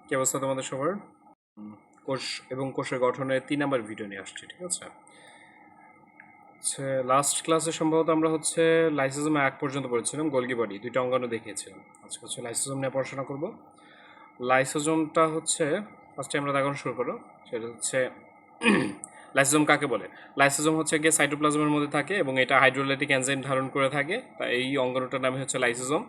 কি অবস্থা তোমাদের সবার? কোষ এবং কোষের গঠনের 3 নাম্বার ভিডিও নিয়ে আসছি, ঠিক আছে? লাস্ট ক্লাসে সম্ভবত আমরা লাইসোজোমে এক পর্যন্ত পড়েছিলাম, গোলগি বডি, দুইটা অঙ্গাণু দেখিয়েছিলাম। আজকে লাইসোজোম নিয়ে পড়াশোনা করব। লাইসোজোমটা ফার্স্টে আমরা দেখানো শুরু করো। সেটা লাইসোজোম কাকে বলে? লাইসোজোম গিয়ে সাইটোপ্লাজমের মধ্যে থাকে এবং এটা হাইড্রোলাইটিক এনজাইম ধারণ করে থাকে। তাই এই অঙ্গাণুটার নামে লাইসোজোম।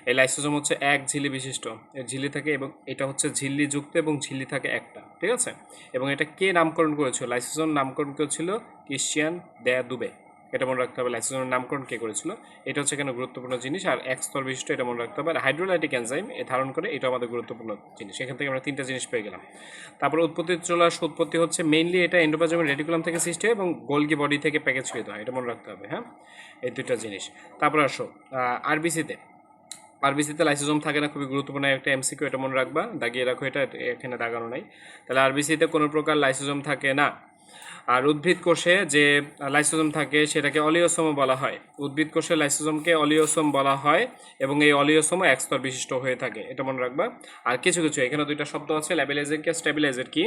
এই লাইসোজোম এক ঝিল্লি বিশিষ্ট। এর ঝিল্লি থাকে এবং এটা ঝিল্লি যুক্ত এবং ঝিল্লি থাকে একটা, ঠিক আছে? এবং এটা কে নামকরণ করেছিল? লাইসোজোম নামকরণ করেছিল ক্রিশ্চিয়ান দ্য দুবে। এটা মনে রাখতে হবে, লাইসোজোমের নামকরণ কে করেছিল। এটা এখানে গুরুত্বপূর্ণ জিনিস। আর এক স্তর বিশিষ্ট, এটা মনে রাখতে হবে। আর হাইড্রোলাইটিক এনজাইম ধারণ করে, এটা আমাদের গুরুত্বপূর্ণ জিনিস। এখান থেকে আমরা 3টা জিনিস পেয়ে গেলাম। তারপর উৎপত্তি মেইনলি এটা এন্ডোপ্লাজমের রেটিকুলাম থেকে সৃষ্টি হয় এবং গোলগি বডি থেকে প্যাকেজকৃত হয়। এটা মনে রাখতে হবে, হ্যাঁ, এই 2টা জিনিস। তারপর আসো আরবিসিতে লাইসোজোম থাকে না, খুবই গুরুত্বপূর্ণ একটা এমসিকিউ, এটা মনে রাখবা, দাগিয়ে রাখো, এটা এখানে দাগানো নাই। তাহলে আরবিসিতে কোনো প্রকার লাইসোজোম থাকে না। আর উদ্ভিদ কোষে যে লাইসোজোম থাকে সেটাকে অলিওসোম বলা হয়। উদ্ভিদ কোষে লাইসোজোমকে অলিওসোম বলা হয় এবং এই অলিওসোম এক স্তর বিশিষ্ট হয়ে থাকে, এটা মনে রাখবা। আর কিছু এখানে 2টা শব্দ আছে, ল্যাবিলাইজার কি, স্টেবিলাইজার কি।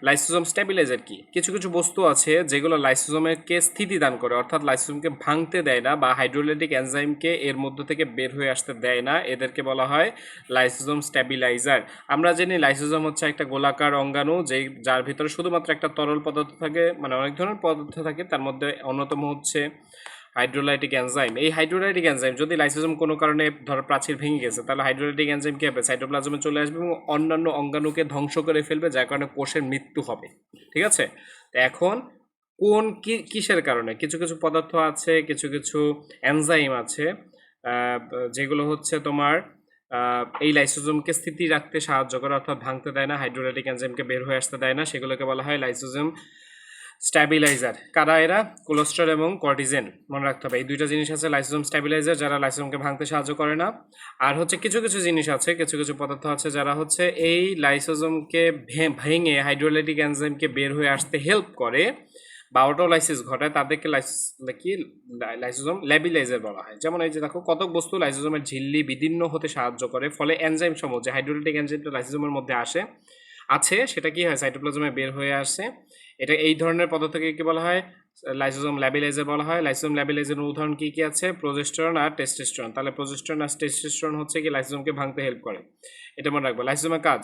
লাইসোজোম স্টেবিলাইজার কি? কিছু বস্তু আছে যেগুলো লাইসোজোমকে স্থিতি দান করে, অর্থাৎ লাইসোজোমকে ভাঙতে দেয় না বা হাইড্রোলাইটিক এনজাইমকে এর মধ্য থেকে বের হয়ে আসতে দেয় না, এদেরকে বলা হয় লাইসোজোম স্টেবিলাইজার। আমরা জানি লাইসোজোম একটা গোলাকার অঙ্গাণু, যার ভিতরে শুধুমাত্র একটা তরল পদার্থ থাকে, মানে অনেক ধরনের পদার্থ থাকে, তার মধ্যে অন্যতম হাইড্রোলাইটিক এনজাইম। এই হাইড্রোলাইটিক এনজাইম যদি লাইসোজোম কোনো কারণে ধরো প্রাচীর ভেঙে গেছে, তাহলে হাইড্রোলাইটিক এনজাইম কী হবে? সাইটোপ্লাজমে চলে আসবে এবং অন্যান্য অঙ্গাণুকে ধ্বংস করে ফেলবে, যার কারণে কোষের মৃত্যু হবে, ঠিক আছে? এখন কোন কিসের কারণে? কিছু পদার্থ আছে, কিছু এনজাইম আছে যেগুলো তোমার এই লাইসোজোমকে স্থিতি রাখতে সাহায্য করে, অর্থাৎ ভাঙতে দেয় না, হাইড্রোলাইটিক এনজাইমকে বের হয়ে আসতে দেয় না, সেগুলোকে বলা হয় লাইসোজোম স্ট্যাবিলাইজার। কারা এরা? কোলেস্ট্রল এবং কর্টিজেন, মনে রাখতে হবে। এই 2টা জিনিস আছে লাইসোজোম স্ট্যাবিলাইজার, যারা লাইসোজোমকে ভাঙতে সাহায্য করে না। আর কিছু জিনিস আছে, কিছু পদার্থ আছে যারা এই লাইসোজোমকে ভেঙে হাইড্রোলাইটিক এনজাইমকে বের হয়ে আসতে হেল্প করে বা অটোলাইসিস ঘটায়, তাদেরকে লাইসোজোম ল্যাবিলাইজার বলা হয়। যেমন এই যে দেখো, কতক বস্তু লাইসোজোমের ঝিল্লি বিদীর্ণ হতে সাহায্য করে, ফলে এনজাইম সমূহ, যে হাইড্রোলাইটিক এনজাইমটা লাইসোজোমের মধ্যে আছে সেটা কি হয়? সাইটোপ্লাজমে বের হয়ে আসে। এটা এই ধরনের পদার্থকে কি বলা হয়? লাইসোজোম ল্যাবিলাইজার বলা হয়। লাইসোজোম ল্যাবিলাইজারের উদাহরণ কি আছে? প্রোজেস্টেরন আর টেস্টোস্টেরন। তাহলে প্রোজেস্টেরন আর টেস্টোস্টেরন কি লাইসোজোমকে ভাঙতে হেল্প করে, এটা মনে রাখবে। লাইসোজোমের কাজ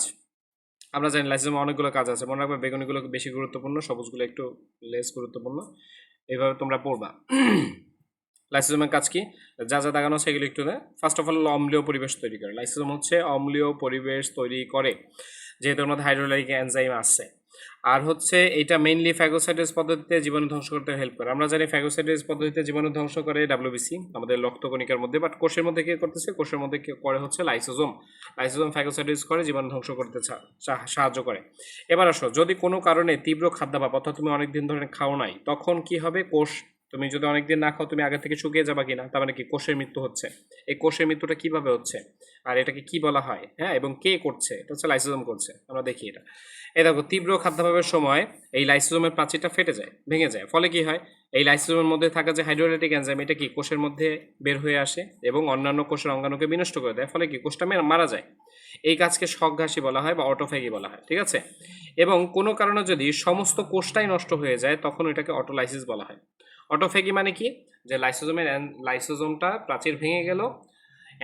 আমরা জানি, লাইসোজোমে অনেকগুলো কাজ আছে, মনে রাখবে। বেগুনিগুলো বেশি গুরুত্বপূর্ণ, সবুজগুলো একটু লেস গুরুত্বপূর্ণ। এইভাবে তোমরা পড়বা। লাইসোজোমের কাজ কি? যা দাগানো সেগুলো একটু দেয়। ফার্স্ট অফ অল, অম্লীয় পরিবেশ তৈরি করে। লাইসোজোম অম্লীয় পরিবেশ তৈরি করে, যেহেতু মধ্যে হাইড্রোলাইটিক এনজাইম আছে। আর এটা মেইনলি ফ্যাগোসাইটোসিস পদ্ধতিতে জীবাণু ধ্বংস করতে হেল্প করে। আমরা জানি ফ্যাগোসাইটোসিস পদ্ধতিতে জীবাণু ধ্বংস করে ডাব্লিউবিসি, আমাদের রক্তকণিকার মধ্যে। বাট কোষের মধ্যে কি করতেছে? কোষের মধ্যে করে লাইসোজোম। লাইসোজোম ফ্যাগোসাইটোসিস করে, জীবাণু ধ্বংস করতে সাহায্য করে। এবার আসো, যদি কোনো কারণে তীব্র খাদ্যাভাব, অর্থাৎ তুমি অনেকদিন ধরে খাও নাই, তখন কি হবে? তুমি যদি অনেকদিন না খাও, তুমি আগে থেকে শুকিয়ে যাবা কিনা, তার মানে কি কোষের মৃত্যু হচ্ছে। এই কোষের মৃত্যুটা কিভাবে হচ্ছে আর এটাকে কি বলা হয়, হ্যাঁ, এবং কে করছে? এটা লাইসোজোম করছে। আমরা দেখি এটা। এই দেখো, তীব্র খাদ্যাভাবের সময় এই লাইসোজোমের প্রাচীরটা ফেটে যায়, ভেঙে যায়। ফলে কি হয়? এই লাইসোজোমের মধ্যে থাকা যে হাইড্রোলাইটিক এনজাইম, এটা কি কোষের মধ্যে বের হয়ে আসে এবং অন্যান্য কোষের অঙ্গাণুকে বিনষ্ট করে দেয়। ফলে কি কোষটা মারা যায়। এই কাজকে স্বঘাসী বলা হয় বা অটোফ্যাগি বলা হয়, ঠিক আছে? এবং কোনো কারণে যদি সমস্ত কোষটাই নষ্ট হয়ে যায়, তখন এটাকে অটোলাইসিস বলা হয়। অটোফ্যাগি মানে কি? যে লাইসোজোমটা প্রাচীর ভেঙে গেল,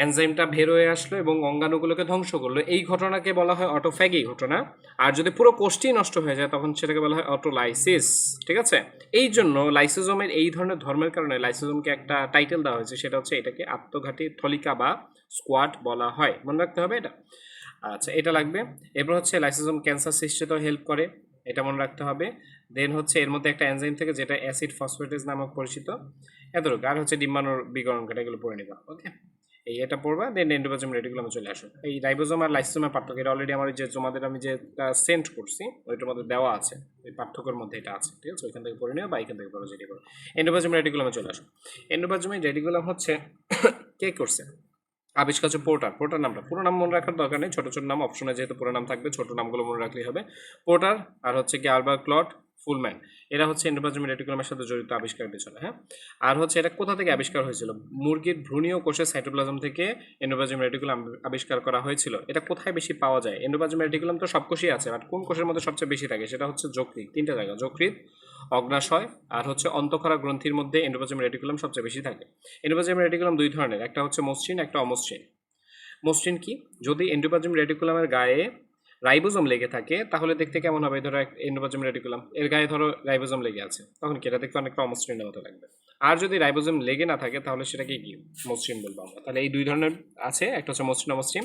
এনজাইমটা বের হয়ে আসলো এবং অঙ্গাণুগুলোকে ধ্বংস করলো, এই ঘটনাকে বলা হয় অটোফ্যাগি ঘটনা। আর যদি পুরো কোষটি নষ্ট হয়ে যায়, তখন সেটাকে বলা হয় অটোলাইসিস, ঠিক আছে? এই জন্য লাইসোজোমের এই ধরনের ধর্মের কারণে লাইসোজোমকে একটা টাইটেল দেওয়া হয়েছে, সেটা এটাকে আত্মঘাতী থলিকা বা স্কোয়াড বলা হয়। মনে রাখতে হবে এটা। আচ্ছা, এটা লাগবে। এরপর লাইসোজোম ক্যান্সার সৃষ্টিতেও হেল্প করে, এটা মনে রাখতে হবে। দেন এর মধ্যে একটা এনজাইম থেকে, যেটা অ্যাসিড ফসফেটেজ নামক পরিচিত। এতটুকু। আর ডিম্বাণুর বিকরণ ঘটা, এগুলো পড়ে নিবা, ওকে? এটা পড়বা। দেন এন্ডোপ্লাজম রেটিকুলামে চলে আসো। এই রাইবোজোম আর লাইসোজোমের পার্থক্য, এটা অলরেডি আমার তোমাদের আমি যেটা সেন্ড করছি ওইটার মধ্যে দেওয়া আছে, এই পার্থক্যের মধ্যে এটা আছে, ঠিক আছে? ওইখান থেকে পড়ে নিও বা এখান থেকে পড়ো, যেটি করো। এন্ডোপ্লাজম রেটিকুলামে চলে আসো। এন্ডোপ্লাজম রেটিকুলাম কে করছে? আবিষ্কার পোর্টার নামটা, পুরো নাম মনে রাখার দরকার নেই, ছোট নাম অপশনে যেহেতু পুরো নাম থাকবে, ছোট নামগুলো মনে রাখলেই হবে। পোর্টার আর কি আলবার্ট ক্লড ফুলম্যান, এরা হচ্ছে এন্ডোপ্লাজমিক রেটিকুলামের সাথে জড়িত আবিষ্কারের পেছনে। হ্যাঁ, আর হচ্ছে এটা কোথা থেকে আবিষ্কার হয়েছিল? মুরগির ভ্রূণীয় কোষের সাইটোপ্লাজম থেকে এন্ডোপ্লাজমিক রেটিকুলাম আবিষ্কার করা হয়েছিল। এটা কোথায় বেশি পাওয়া যায়? এন্ডোপ্লাজমিক রেটিকুলাম তো সব কোষেই আছে, বাট কোন কোষের মধ্যে সবচেয়ে বেশি থাকে? সেটা হচ্ছে যকৃৎ। 3টা জায়গা, যকৃৎ, অগ্নাশয় আর হচ্ছে অন্তঃক্ষরা গ্রন্থির মধ্যে এন্ডোপ্লাজমিক রেটিকুলাম সবচেয়ে বেশি থাকে। এন্ডোপ্লাজমিক রেটিকুলাম দুই ধরনের, একটা হচ্ছে মসৃণ, একটা অমসৃণ। মসৃণ কি? যদি এন্ডোপ্লাজমিক রেটিকুলামের গায়ে রাইবোজোম লেগে থাকে তাহলে দেখতে কেমন হবে? ধরো এন্ডোপ্লাজমিক রেটিকুলাম এর গায়ে ধরো রাইবোজোম লেগে আছে, তখন কি এটা দেখতে অনেকটা অমসৃণের মতো লাগবে। আর যদি রাইবোজোম লেগে না থাকে তাহলে সেটাকে কি মসৃণ বলবো আমরা। তাহলে এই দুই ধরনের আছে, একটা হচ্ছে মসৃণ, অমসৃণ,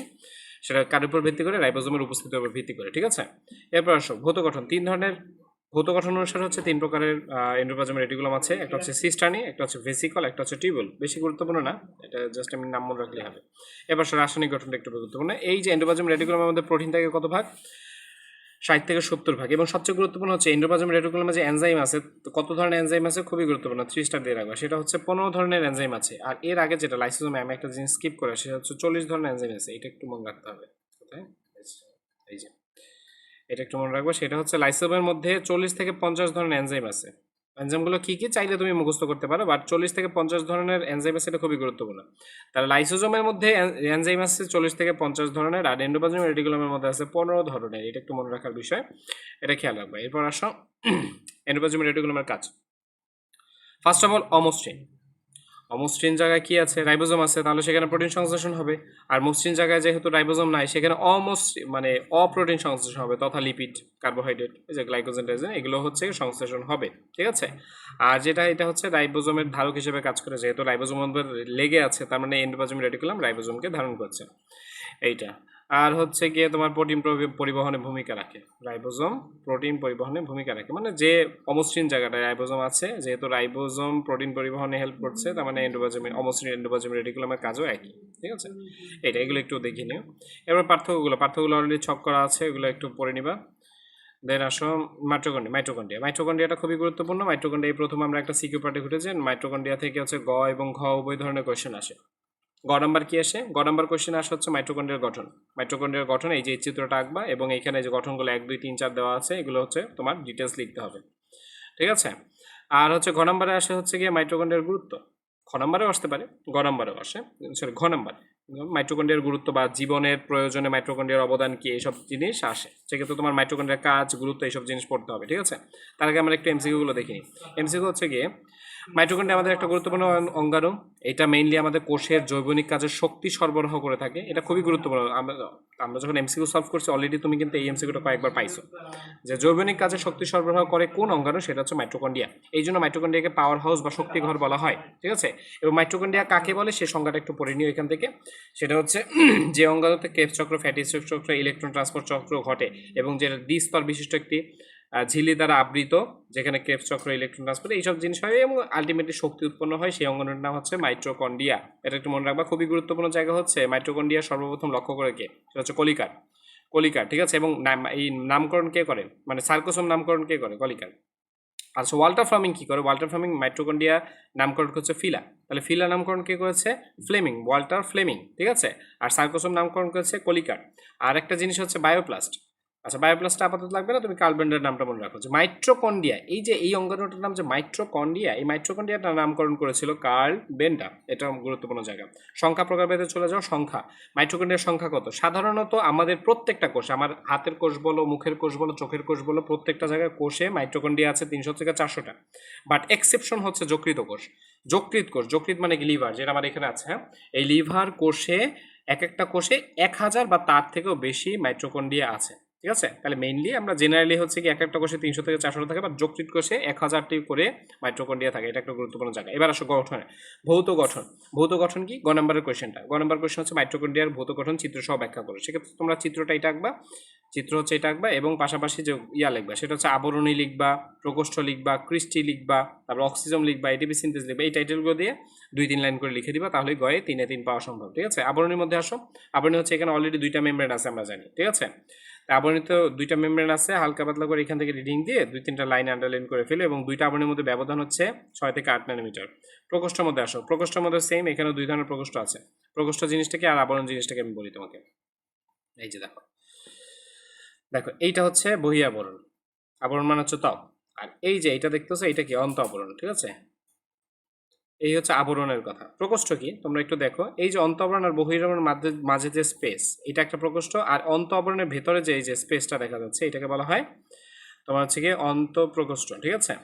সেটা কার উপর ভিত্তি করে? রাইবোজোমের উপস্থিতির উপর ভিত্তি করে, ঠিক আছে। এরপর আসো ভৌত গঠন। 3 ধরনের ভৌত গঠন অনুসারে হচ্ছে 3 প্রকারের এন্ডোপ্লাজমিক রেটিকুলাম আছে। একটা হচ্ছে সিস্টার্নি, একটা হচ্ছে ভেসিকল, একটা হচ্ছে টিউবুল। বেশি গুরুত্বপূর্ণ না, এটা জাস্ট আমি নাম মনে রাখলে হবে। এবার রাসায়নিক গঠনটা একটু গুরুত্বপূর্ণ। এই যে এন্ডোপ্লাজমিক রেটিকুলামের মধ্যে প্রোটিন থাকে কত ভাগ? 60 থেকে 70 ভাগ। এবং সবচেয়ে গুরুত্বপূর্ণ হচ্ছে এন্ডোপ্লাজমিক রেটিকুলামে যে এনজাইম আছে, কত ধরনের এনজাইম আছে? খুবই গুরুত্বপূর্ণ, 3 স্টার দিয়ে রাখবা। সেটা হচ্ছে 15 ধরনের এনজাইম আছে। আর এর আগে যেটা লাইসোজোমে আমি একটা জিনিস স্কিপ করে, সেটা হচ্ছে 40 ধরনের এনজাইম আছে। এটা একটু মনে রাখতে হবে। কোথায়? এই যে এটা একটু মনে রাখবো। সেটা হচ্ছে লাইসোজোমের মধ্যে 40 থেকে 50 ধরনের এনজাইম আছে। এনজাইমগুলো কী কী চাইলে তুমি মুখস্থ করতে পারো, বাট 40 থেকে 50 ধরনের এনজাইম আছে, এটা খুবই গুরুত্বপূর্ণ। তাহলে লাইসোজোমের মধ্যে এনজাইম আছে 40 থেকে 50 ধরনের, আর এন্ডোপ্লাজমিক রেটিকুলামের মধ্যে আছে 15 ধরনের। এটা একটু মনে রাখার বিষয়, এটা খেয়াল রাখবে। এরপর আসো এন্ডোপ্লাজমিক রেটিকুলামের কাজ। ফার্স্ট অফ অল অমসৃণ। অমসৃণ জায়গায় কি আছে? রাইবোজোম আছে, তাহলে সেখানে প্রোটিন সংশ্লেষণ হবে। আর মসৃণ জায়গায় যেহেতু রাইবোজোম নাই, সেখানে মানে অপ্রোটিন সংশ্লেষণ হবে, তথা লিপিড, কার্বোহাইড্রেট, এই যে গ্লাইকোজেন, টাইজেন, এগুলো হচ্ছে সংশ্লেষণ হবে, ঠিক আছে। আর যেটা এটা হচ্ছে রাইবোজোমের ধারক হিসেবে কাজ করে, যেহেতু রাইবোজোম লেগে আছে, তার মানে এন্ডোপ্লাজমিক রেটিকুলাম রাইবোজোমকে ধারণ করছে, এইটা। আর হচ্ছে গিয়ে তোমার প্রোটিন পরিবহনে ভূমিকা রাখে। রাইবোজোম প্রোটিন পরিবহনে ভূমিকা রাখে, মানে যে অমসৃণ জায়গাটায় রাইবোজোম আছে, যেহেতু রাইবোজোম প্রোটিন পরিবহনে হেল্প করছে, তার মানে এন্ডোপ্লাজমিক অমসৃণ এন্ডোপ্লাজমিক রেটিকুলামের কাজও একই, ঠিক আছে। এটা এগুলো একটু দেখে নিও। এবার পার্থক্যগুলো অলরেডি ছক করা আছে, এগুলো একটু পড়ে নিবা। দেন আসো মাইটোকন্ড্রিয়াটা খুবই গুরুত্বপূর্ণ। মাইটোকন্ড্রিয়া প্রথম আমরা একটা সিকিউ পার্টে ঘটেছে। মাইটোকন্ড্রিয়া থেকে হচ্ছে গ এবং ঘ উভয় ধরনের কোয়েশ্চেন আসে। গ নাম্বার কি আসে? গ নাম্বার কোয়েশ্চেন আসে হচ্ছে মাইটোকন্ড্রিয়ার গঠন। মাইটোকন্ড্রিয়ার গঠন, এই যে চিত্রটা আঁকবা এবং এখানে যে গঠনগুলো 1 2 3 4 দেওয়া আছে, এগুলো হচ্ছে তোমার ডিটেলস লিখতে হবে, ঠিক আছে। আর হচ্ছে ঘ নাম্বারে আসে হচ্ছে গিয়ে মাইটোকন্ড্রিয়ার গুরুত্ব। খ নাম্বারেও আসতে পারে, গ নাম্বারেও আসে, সরি ঘ নাম্বার। মাইটোকন্ড্রিয়ার গুরুত্ব বা জীবনের প্রয়োজনে মাইটোকন্ড্রিয়ার অবদান কি, এইসব জিনিস আসে। সেক্ষেত্রে তোমার মাইটোকন্ড্রিয়ার কাজ, গুরুত্ব, এইসব জিনিস পড়তে হবে, ঠিক আছে। তার আগে আমরা একটু এমসিকিউগুলো দেখিনি। এমসিকিউ হচ্ছে গিয়ে মাইটোকন্ড্রিয়া আমাদের একটা গুরুত্বপূর্ণ অঙ্গাণু। এটা মেইনলি আমাদের কোষের জৈবনিক কাজের শক্তি সরবরাহ করে থাকে। এটা খুবই গুরুত্বপূর্ণ। আমরা যখন এমসিকিউ সলভ করছি অলরেডি তুমি কিন্তু এই এমসিকিউটা কয়েকবার পাইছো, যে জৈবনিক কাজে শক্তি সরবরাহ করে কোন অঙ্গাণু, সেটা হচ্ছে মাইটোকন্ড্রিয়া। এই জন্য মাইটোকন্ড্রিয়াকে পাওয়ার হাউস বা শক্তি ঘর বলা হয়, ঠিক আছে। এবং মাইটোকন্ড্রিয়া কাকে বলে সে সংজ্ঞাটা একটু পড়ে নিও এখান থেকে। সেটা হচ্ছে যে অঙ্গাণুতে ক্রেবস চক্র, ফ্যাটি চক্র, ইলেকট্রন ট্রান্সপোর্ট চক্র ঘটে এবং যেটা দ্বিস্তর বিশিষ্ট একটি ঝিল্লি দ্বারা আবৃত, যেখানে ক্রেবস চক্র, ইলেকট্রন ট্রান্সপোর্ট, এইসব জিনিস হয় এবং আলটিমেটলি শক্তি উৎপন্ন হয়, সেই অঙ্গাণুর নাম হচ্ছে মাইটোকন্ড্রিয়া। এটা একটু মনে রাখবা। খুবই গুরুত্বপূর্ণ জায়গা হচ্ছে মাইটোকন্ড্রিয়া সর্বপ্রথম লক্ষ্য করে কে? সেটা হচ্ছে কলিকার। ঠিক আছে। এবং এই নামকরণ কে করে, মানে সার্কোসোম নামকরণ কে করে? কলিকার। আচ্ছা, ওয়াল্টার ফ্লেমিং কি করে? ওয়াল্টার ফ্লেমিং মাইটোকন্ড্রিয়া নামকরণ করছে ফিলা, তাহলে ফিলা নামকরণ কে করেছে? ফ্লেমিং, ওয়াল্টার ফ্লেমিং, ঠিক আছে। আর সার্কোসোম নামকরণ করেছে কলিকার। আর একটা জিনিস হচ্ছে বায়োপ্লাস্ট। আচ্ছা, বায়োপ্লাস্টটা আপাতত লাগবে না, তুমি কার্ল বেন্ডারের নামটা মনে রাখো। যে মাইট্রোকন্ড্রিয়া, এই যে এই অঙ্গাণুটার নাম যে মাইট্রোকন্ড্রিয়া, এই মাইট্রোকন্ড্রিয়াটার নামকরণ করেছিল কার্ল বেন্ডার। এটা গুরুত্বপূর্ণ জায়গা। সংখ্যা প্রকারভেদে চলে যাও। সংখ্যা, মাইট্রোকন্ড্রিয়ার সংখ্যা কত? সাধারণত আমাদের প্রত্যেকটা কোষ, আমার হাতের কোষ বলো, মুখের কোষ বলো, চোখের কোষ বলো, প্রত্যেকটা জায়গায় কোষে মাইট্রোকন্ড্রিয়া আছে 300 থেকে 400টা। বাট এক্সেপশন হচ্ছে যকৃত কোষ। যকৃত মানে কি? লিভার, যেটা আমার এখানে আছে। হ্যাঁ, এই লিভার কোষে এক একটা কোষে 1000 বা তার থেকেও বেশি মাইট্রোকন্ড্রিয়া আছে, ঠিক আছে। তাহলে মেইনলি আমরা জেনারেলি হচ্ছে কি এক একটা কোষে 300 থেকে 400 থাকে, বা যকৃৎ কোষে 1000টি করে মাইট্রোকন্ড্রিয়া থাকে। এটা একটা গুরুত্বপূর্ণ জায়গা। এবার আসো গঠনে। ভৌত গঠন কি? গ নম্বরের কোয়েশ্চেনটা। গ নম্বর কোয়েশ্চেন হচ্ছে মাইট্রোকন্ড্রিয়ার ভৌত গঠন চিত্র সহ ব্যাখ্যা করো। সেক্ষেত্রে তোমরা চিত্রটা এটা আঁকবা, চিত্র হচ্ছে এটা আঁকবা এবং পাশাপাশি যে লিখবা, সেটা হচ্ছে আবরণী লিখবা, প্রকোষ্ঠ লিখবা, ক্রিস্টি লিখবা, তারপর অক্সিজম লিখবা, এটিপি সিনথেস লিখবা। এই টাইটেলগুলো দিয়ে 2-3 লাইন করে লিখে দিবা, তাহলে গয়ে 3-এ 3 পাওয়া সম্ভব, ঠিক আছে। আবরণীর মধ্যে আসো। আবরণী হচ্ছে এখানে অলরেডি 2টা মেমব্রেন আছে, আমরা জানি, ঠিক আছে। আবরণীতে 2টা মেমব্রেন আছে। হালকা পাতলা করে এখান থেকে রিডিং দিয়ে 2-3টা লাইন আন্ডারলাইন করে ফেলে, এবং 2টা আবরণীর মধ্যে ব্যবধান হচ্ছে 6 থেকে 8 ন্যানোমিটার। প্রকোষ্ঠের মধ্যে আসো। প্রকোষ্ঠের মধ্যে সেম, এখানে 2 ধরনের প্রকোষ্ঠ আছে। প্রকোষ্ঠ জিনিসটাকে আর আবরণ জিনিসটাকে আমি বলি তোমাকে। এই যে দেখো এইটা হচ্ছে বহি আবরণ। আবরণ মানে হচ্ছে ত্বক, আর এই যে এটা দেখতেছো এটা কি অন্ত আবরণ, ঠিক আছে। এই হচ্ছে আবরণের কথা। প্রকোষ্ঠ কি তোমরা একটু দেখো, এই যে অন্ত আবরণ আর বহিরাবরণের মাঝে মাঝে যে স্পেস, এটা একটা প্রকোষ্ঠ। আর অন্ত আবরণের ভেতরে যে এই যে স্পেসটা দেখা যাচ্ছে এটাকে বলা হয় তোমার হচ্ছে কি অন্তঃপ্রকোষ্ঠ, ঠিক আছে।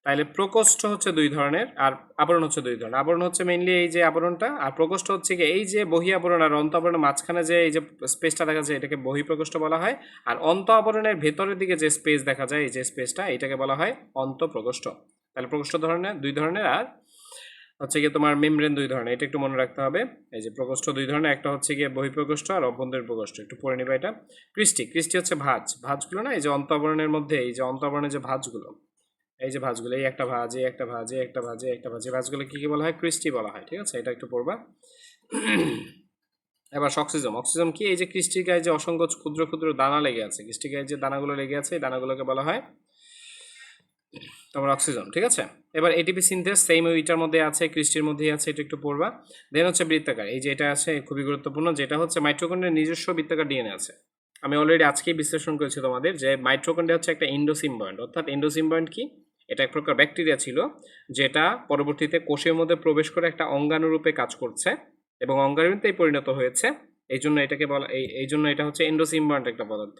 তাহলে প্রকোষ্ঠ হচ্ছে দুই ধরনের আর আবরণ হচ্ছে দুই ধরনের। আবরণ হচ্ছে মেইনলি এই যে আবরণটা, আর প্রকোষ্ঠ হচ্ছে কি এই যে বহি আবরণ আর অন্ত আবরণের মাঝখানে যে এই যে স্পেসটা দেখা যায় এটাকে বহি প্রকোষ্ঠ বলা হয়। আর অন্ত আবরণের ভেতরের দিকে যে স্পেস দেখা যায় এই যে স্পেসটা এটাকে বলা হয় অন্তঃপ্রকোষ্ঠ। তাহলে প্রকোষ্ঠ ধরনের দুই ধরনের, আর হচ্ছে গিয়ে তোমার মেমব্রেন দুই ধরনের, এটা একটু মনে রাখতে হবে। এই যে প্রকোষ্ঠ দুই ধরনের, একটা হচ্ছে গিয়ে বহিঃপ্রকোষ্ঠ আর অভ্যন্তরীণ প্রকোষ্ঠ, একটু পড়ে নিবা এটা। ক্রিস্টি, ক্রিস্টি হচ্ছে ভাঁজগুলো না, এই যে অন্ত আবরণের মধ্যে এই যে অন্ত আবরণের যে ভাঁজগুলো, এই যে ভাঁজগুলো, এই একটা ভাঁজ, এই একটা ভাঁজ, এই একটা ভাঁজ, এই একটা ভাঁজ, এই ভাঁজগুলো কি বলা হয়? ক্রিস্টি বলা হয়, ঠিক আছে। এটা একটু পড়বা। এবার অক্সিজম, অক্সিজম কি? এই যে ক্রিস্টির গায়ে যে অসংখ্য ক্ষুদ্র ক্ষুদ্র দানা লেগে আছে, ক্রিস্টির গায়ে যে দানাগুলো লেগে আছে এই দানাগুলোকে বলা হয় তোমার অক্সিজেন, ঠিক আছে। এবার এটিপি সিনথেস সেম ওইটার মধ্যে আছে, ক্রিস্টির মধ্যেই আছে, এটা একটু পড়বা। দেন হচ্ছে বৃত্তাকার, এই যে এটা আছে খুবই গুরুত্বপূর্ণ, যেটা হচ্ছে মাইটোকন্ড্রিয়ার নিজস্ব বৃত্তাকার ডিএনএ আছে। আমি অলরেডি আজকেই বিশ্লেষণ করেছি তোমাদের যে মাইটোকন্ড্রিয়া হচ্ছে একটা এন্ডোসিম্বায়ন্ট। অর্থাৎ এন্ডোসিম্বায়ন্ট কি? এটা এক প্রকার ব্যাকটেরিয়া ছিল যেটা পরবর্তীতে কোষের মধ্যে প্রবেশ করে একটা অঙ্গাণুরূপে কাজ করছে এবং অঙ্গাণুতেই পরিণত হয়েছে। এই জন্য এটাকে বলা, এই জন্য এটা হচ্ছে এন্ডোসিম্বায়ন্ট একটা পদার্থ।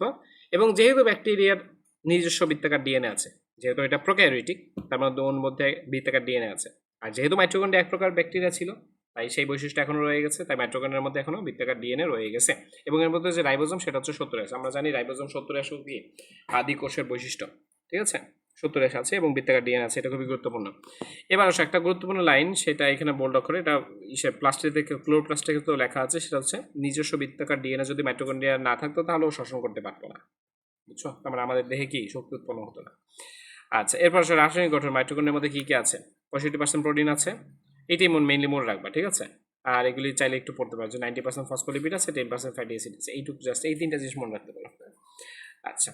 এবং যেহেতু ব্যাকটেরিয়ার নিজস্ব বৃত্তাকার ডিএনএ আছে, যেহেতু এটা প্রোক্যারিওটিক, তার মধ্যে ওর মধ্যে বৃত্তাকার ডিএনএ আছে, আর যেহেতু মাইটোকন্ড্রিয়া এক প্রকার ব্যাকটেরিয়া ছিল তাই সেই বৈশিষ্ট্য এখনো রয়ে গেছে, তাই মাইটোকন্ড্রিয়ার মধ্যে এখনো বৃত্তাকার ডিএনএ রয়ে গেছে। এবং এর মধ্যে যে রাইবোজোম সেটা হচ্ছে 70S। আমরা জানি রাইবোজোম 70S কি আদি কোষের বৈশিষ্ট্য, ঠিক আছে। 70S আছে এবং বৃত্তাকার ডিএনএ আছে, এটা খুবই গুরুত্বপূর্ণ। এবার আসলে একটা গুরুত্বপূর্ণ লাইন, সেটা এখানে বোল্ড অক্ষরে, এটা ইসে প্লাস্টিক থেকে ক্লোরোপ্লাস্টে তো লেখা আছে, সেটা হচ্ছে নিজস্ব বৃত্তাকার ডিএনএ যদি মাইটোকন্ড্রিয়া না থাকতো তাহলে ও শোষণ করতে পারতো না, বুঝছো। তার মানে আমাদের দেহে কি শক্তি উৎপন্ন হতো না। আচ্ছা, এরপর আসলে রাসায়নিক গঠন, মাইটোকন্ড্রিয়ার মধ্যে কি কি আছে? 65% প্রোটিন আছে, এটাই মেইনলি মনে রাখবা, ঠিক আছে। আর এগুলি চাইলে একটু পড়তে পারো, 90% ফসফোলিপিড আছে, 10% ফ্যাটি অ্যাসিড আছে, এইটুকু জাস্ট এই তিনটা জিনিস মনে রাখতে পারো। আচ্ছা,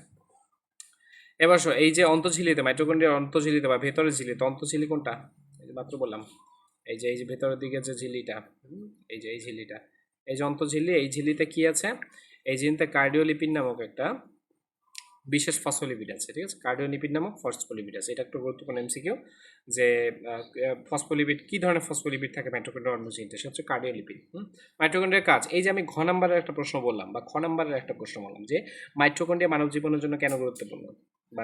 এবার এই যে অন্তঃঝিলিতে, মাইটোকন্ড্রিয়ার অন্তঃঝিলিতে বা ভেতরের ঝিলিতে, অন্তঃঝিলি কোনটা? এই যে মাত্র বললাম, এই যে ভেতরের দিকে যে ঝিলিটা, এই যে এই ঝিলিটা, এই যে অন্তঃঝিলি, এই ঝিলিতে কি আছে? এই ঝিলিতে কার্ডিওলিপিড নামক একটা বিশেষ ফসফোলিপিড আছে, ঠিক আছে। কার্ডিওলিপিড নামক ফসফোলিপিড আছে। এটা একটু গুরুত্বপূর্ণ এমসিকিউ, যে ফসফোলিপিড কি ধরনের ফসফোলিপিড থাকে মাইটোকন্ড্রিয়ার অন্তঃঝিলিতে? সে হচ্ছে কার্ডিওলিপিড। মাইটোকন্ড্রিয়ার কাজ, এই যে আমি ঘ নাম্বারের একটা প্রশ্ন বললাম বা খ নাম্বারের একটা প্রশ্ন বললাম যে মাইটোকন্ড্রিয়া মানব জীবনের জন্য কেন গুরুত্বপূর্ণ, বা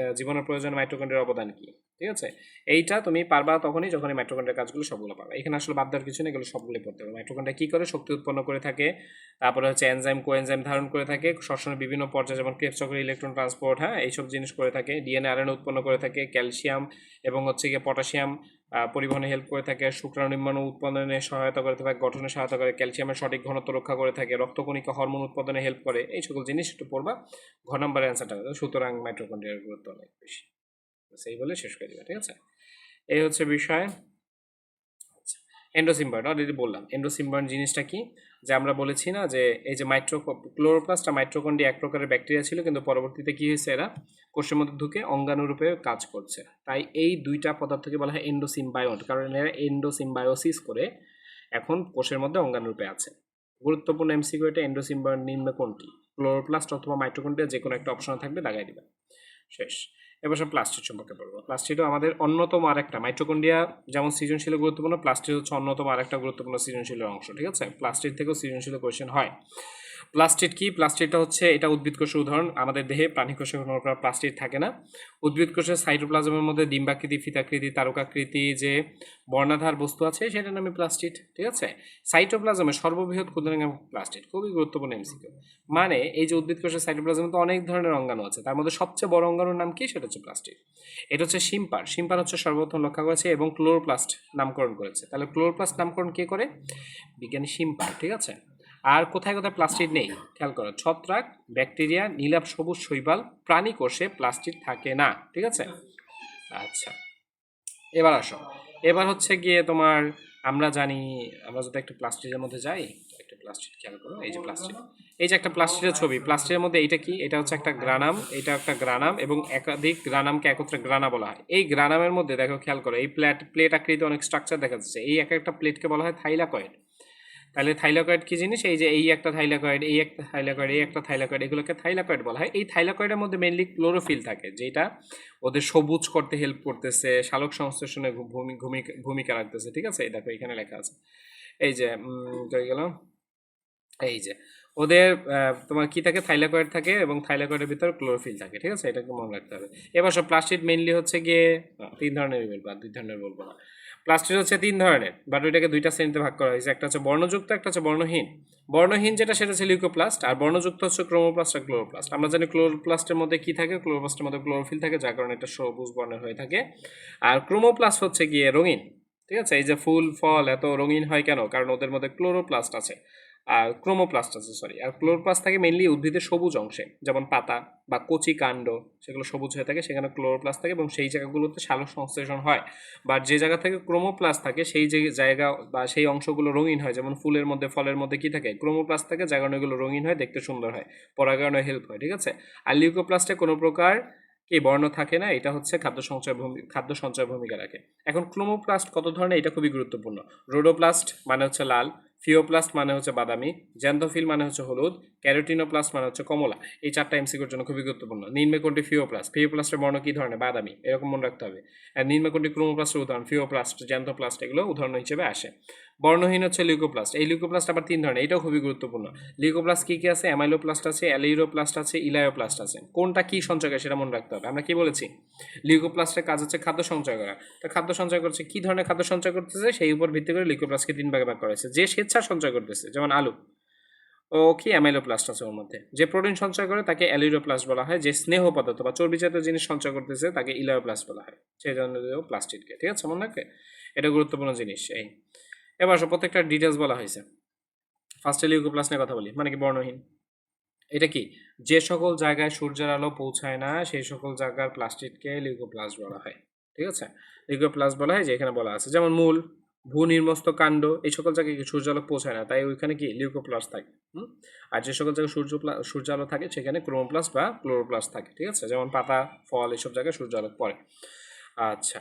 জীবনের প্রয়োজনে মাইটোকন্ড্রিয়ার অবদান কি, ঠিক আছে। এইটা তুমি পারবা তখনই যখন এই মাইটোকন্ড্রিয়ার কাজগুলো সবগুলো পারবা। এখানে আসলে বাদ দেওয়ার কিছু নেই, এগুলো সবগুলো পড়তে হবে। মাইটোকন্ড্রিয়া কি করে? শক্তি উৎপন্ন করে থাকে, তারপরে হচ্ছে এনজাইম কোএনজাইম ধারণ করে থাকে, শ্বসনের বিভিন্ন পর্যায়ে যেমন ক্রেবস চক্র, ইলেকট্রন ট্রান্সপোর্ট, হ্যাঁ এইসব জিনিস করে থাকে, ডিএনএ আরএনএ উৎপন্ন করে থাকে, ক্যালসিয়াম এবং হচ্ছে গিয়ে পটাশিয়াম পরিবহনে হেল্প করে থাকে, শুক্রাণু নির্মাণ উৎপাদনে সহায়তা করে থাকে, গঠনে সহায়তা করে, ক্যালসিয়ামের সঠিক ঘনত্ব রক্ষা করে থাকে, রক্তকণিকা হরমোন উৎপাদনে হেল্প করে, এই সকল জিনিস একটু পড়বা। ঘ নম্বরের অ্যান্সারটা, সুতরাং মাইটোকন্ড্রিয়ার গুরুত্ব অনেক বেশি। সেই বলে শেষ করে দিবা, ঠিক আছে। এই হচ্ছে বিষয়। এন্ডোসিম্বায়ন্ট অলরেডি বললাম। এন্ডোসিম্বায়ন্ট জিনিসটা কি? যে আমরা বলেছি না যে এই যে ক্লোরোপ্লাস্ট আর মাইটোকন্ড্রিয়া এক প্রকারের ব্যাকটেরিয়া ছিল, কিন্তু পরবর্তীতে কি হয়েছে, এরা কোষের মধ্যে ঢুকে অঙ্গাণুরূপে কাজ করছে। তাই এই দুইটা পদার্থকে বলা হয় এন্ডোসিম্বায়ন্ট, কারণ এরা এন্ডোসিম্বায়োসিস করে এখন কোষের মধ্যে অঙ্গাণুরূপে আছে। গুরুত্বপূর্ণ এমসিকিউ এটা। এন্ডোসিম্বায়ন্ট নিম্নে কোনটি? ক্লোরোপ্লাস্ট অথবা মাইটোকন্ড্রিয়া, যে কোনো একটা অপশন থাকবে, দাগাই দিবা, শেষ। এবার সব প্লাস্টিড সম্পর্কে পড়বো। প্লাস্টিডও আমাদের অন্যতম আরেকটা, মাইটোকন্ড্রিয়া যেমন সৃজনশীল গুরুত্বপূর্ণ, প্লাস্টিড হচ্ছে অন্যতম আরেকটা গুরুত্বপূর্ণ সৃজনশীলের অংশ, ঠিক আছে। প্লাস্টিড থেকেও সৃজনশীল কোয়েশ্চেন হয়। প্লাস্টিড কি? প্লাস্টিডটা হচ্ছে, এটা উদ্ভিদ কোষের উদাহরণ। আমাদের দেহে প্রাণী কোষে কোনো প্লাস্টিড থাকে না। উদ্ভিদ কোষের সাইটোপ্লাজমের মধ্যে ডিম্বাকৃতি, ফিতাকৃতি, তারকাকৃতি যে বর্ণাধার বস্তু আছে সেটার নামে প্লাস্টিড, ঠিক আছে। সাইটোপ্লাজমের সর্ববৃহৎ ক্ষুদ্রাঙ্গ প্লাস্টিড, খুবই গুরুত্বপূর্ণ এমসিকিউ। মানে এই যে উদ্ভিদ কোষের সাইটোপ্লাজমে তো অনেক ধরনের অঙ্গাণু আছে, তার মধ্যে সবচেয়ে বড় অঙ্গাণুর নাম কি? সেটা হচ্ছে প্লাস্টিড। এটা হচ্ছে শিম্পার। শিম্পার হচ্ছে সর্বপ্রথম রক্ষা করেছে এবং ক্লোরোপ্লাস্ট নামকরণ করেছে। তাহলে ক্লোরোপ্লাস্ট নামকরণ কে করে? বিজ্ঞানী শিম্পার, ঠিক আছে। আর কোথায় কোথায় প্লাস্টিড নেই খেয়াল করো। ছত্রাক, ব্যাকটেরিয়া, নীলাভ সবুজ শৈবাল, প্রাণী কোষে প্লাস্টিড থাকে না, ঠিক আছে। আচ্ছা, এবার আসো। এবার হচ্ছে গিয়ে তোমার, আমরা জানি, আমরা যদি একটা প্লাস্টিকের মধ্যে যাই, একটা প্লাস্টিক খেয়াল করো, এই যে প্লাস্টিক, এই যে একটা প্লাস্টিকের ছবি, প্লাস্টিকের মধ্যে এইটা কি? এটা হচ্ছে একটা গ্রানাম, এটা একটা গ্রানাম এবং একাধিক গ্রানামকে একত্রে গ্রানা বলা হয়। এই গ্রানামের মধ্যে দেখো খেয়াল করো, এই প্লেট আকৃতি অনেক স্ট্রাকচার দেখা যাচ্ছে। এই এক একটা প্লেটকে বলা হয় থাইলাকয়েড। তাহলে থাইলাকয়েড কি জিনিস? এই যে এই একটা থাইলাকয়েড, এই একটা থাইলাকয়েড, এই একটা থাইলাকয়েড, এগুলোকে থাইলাকয়েড বলা হয়। এই থাইলাকয়েডের মধ্যে মেইনলি ক্লোরোফিল থাকে, যেটা ওদের সবুজ করতে হেল্প করতেছে, সালোক সংশ্লেষণে ভূমিকা রাখতেছে। ঠিক আছে, এই দেখো এখানে লেখা আছে। এই যে কই গেল, এই যে ওদের তোমার কি থাকে, থাইলাকয়েড থাকে এবং থাইলাকয়েডের ভিতর ক্লোরোফিল থাকে। ঠিক আছে, এটাকে মনে রাখতে হবে। এবার সব প্লাস্টিড মেইনলি হচ্ছে গিয়ে 3 ধরনের বলবো, আর 2 ধরনের বলবো না। প্লাস্টিড হচ্ছে 3 ধরনের, বাট ওইটাকে 2টা শ্রেণীতে ভাগ করা হয়েছে। একটা হচ্ছে বর্ণযুক্ত, একটা হচ্ছে বর্ণহীন। বর্ণহীন যেটা সেটা হচ্ছে লিউকোপ্লাস্ট, আর বর্ণযুক্ত হচ্ছে ক্রোমোপ্লাস্ট আর ক্লোরোপ্লাস্ট। আমরা জানি ক্লোরোপ্লাস্টের মধ্যে কি থাকে, ক্লোরোপ্লাস্টের মধ্যে ক্লোরোফিল থাকে, যার কারণে এটা সবুজ বর্ণের হয়ে থাকে। আর ক্রোমোপ্লাস্ট হচ্ছে গিয়ে রঙিন। ঠিক আছে, এই যে ফুল ফল এত রঙিন হয় কেন? কারণ ওদের মধ্যে ক্লোরোপ্লাস্ট আছে আর ক্রোমোপ্লাস্ট আছে, সরি। আর ক্লোরোপ্লাস্ট থাকে মেইনলি উদ্ভিদের সবুজ অংশে, যেমন পাতা বা কচি কাণ্ড, সেগুলো সবুজ হয়ে থাকে, সেখানে ক্লোরোপ্লাস্ট থাকে এবং সেই জায়গাগুলোতে সালোক সংশ্লেষণ হয়। বা যে জায়গা থেকে ক্রোমোপ্লাস্ট থাকে সেই যে জায়গা বা সেই অংশগুলো রঙিন হয়, যেমন ফুলের মধ্যে ফলের মধ্যে কি থাকে, ক্রোমোপ্লাস্ট থাকে, যার কারণে এগুলো রঙিন হয়, দেখতে সুন্দর হয়, পরাগায়নে হেল্প হয়। ঠিক আছে, আর লিউকোপ্লাস্টে কোনো প্রকার কি বর্ণ থাকে না, এটা হচ্ছে খাদ্য সঞ্চয় ভূমিকা রাখে। এখন ক্রোমোপ্লাস্ট কত ধরনের, এটা খুবই গুরুত্বপূর্ণ। রোডোপ্লাস্ট মানে হচ্ছে লাল, ফিওপ্লাস্ট মানে হচ্ছে বাদামি, জ্যান্থোফিল মানে হচ্ছে হলুদ, ক্যারোটিনোপ্লাস্ট মানে হচ্ছে কমলা। এই 4টা এমসিকিউর জন্য খুবই গুরুত্বপূর্ণ। নিম্নে কোনটি ফিওপ্লাস্ট? ফিওপ্লাস্টের বর্ণ কি ধরনের? বাদামি, এরকম মনে রাখতে হবে। আর নিম্নে কোনটি ক্রোমোপ্লাস্টের উদাহরণ? ফিওপ্লাস্ট, জ্যান্থোপ্লাস্ট, এগুলো উদাহরণ হিসেবে আসে। বর্ণহীন হচ্ছে লিউকোপ্লাস্ট। এই লিউকোপ্লাস্ট আবার 3 ধরনের, এটাও খুবই গুরুত্বপূর্ণ। লিউকোপ্লাস্ট কি কি আছে? অ্যামাইলোপ্লাস্ট আছে, অ্যালিউরোপ্লাস্ট আছে, ইলায়োপ্লাস্ট আছে। কোনটা কি সঞ্চয় করে সেটা মনে রাখতে হবে। আমরা কি বলেছি, লিউকোপ্লাস্টের কাজ হচ্ছে খাদ্য সঞ্চয় করা। তো খাদ্য সঞ্চয় করছে, কি ধরনের খাদ্য সঞ্চয় করতেছে সেই উপর ভিত্তি করে লিউকোপ্লাস্টকে 3 ভাগে ভাগ করা হয়েছে। যে স্বেচ্ছা সঞ্চয় করতেছে, যেমন আলু, ও কি অ্যামাইলোপ্লাস্ট আছে ওর মধ্যে। যে প্রোটিন সঞ্চয় করে তাকে অ্যালিউরোপ্লাস্ট বলা হয়। যে স্নেহ পদার্থ বা চর্বিজাতীয় জিনিস সঞ্চয় করতেছে তাকে ইলায়োপ্লাস্ট বলা হয়। সেই জন্য প্লাস্টিডকে। ঠিক আছে, মনে রাখবে, এটা গুরুত্বপূর্ণ জিনিস। এই এবার প্রত্যেকটা ডিটেলস বলা হয়েছে। ফার্স্টে লিউকোপ্লাস্ট নিয়ে কথা বলি, মানে কি বর্ণহীন। এটা কি, যে সকল জায়গায় সূর্যের আলো পৌঁছায় না সেই সকল জায়গার প্লাস্টিককে লিউকোপ্লাস্ট বলা হয়। ঠিক আছে, লিউকোপ্লাস্ট বলা হয় যে এখানে বলা আছে, যেমন মূল, ভূনির্মস্ত কাণ্ড, এই সকল জায়গায় সূর্য আলো পৌঁছায় না, তাই ওইখানে কি লিউকোপ্লাস্ট থাকে। আর যে সকল জায়গায় সূর্য আলো থাকে সেখানে ক্রোমোপ্লাস্ট বা ক্লোরোপ্লাস্ট থাকে। ঠিক আছে, যেমন পাতা, ফল, এইসব জায়গায় সূর্য আলো পড়ে। আচ্ছা,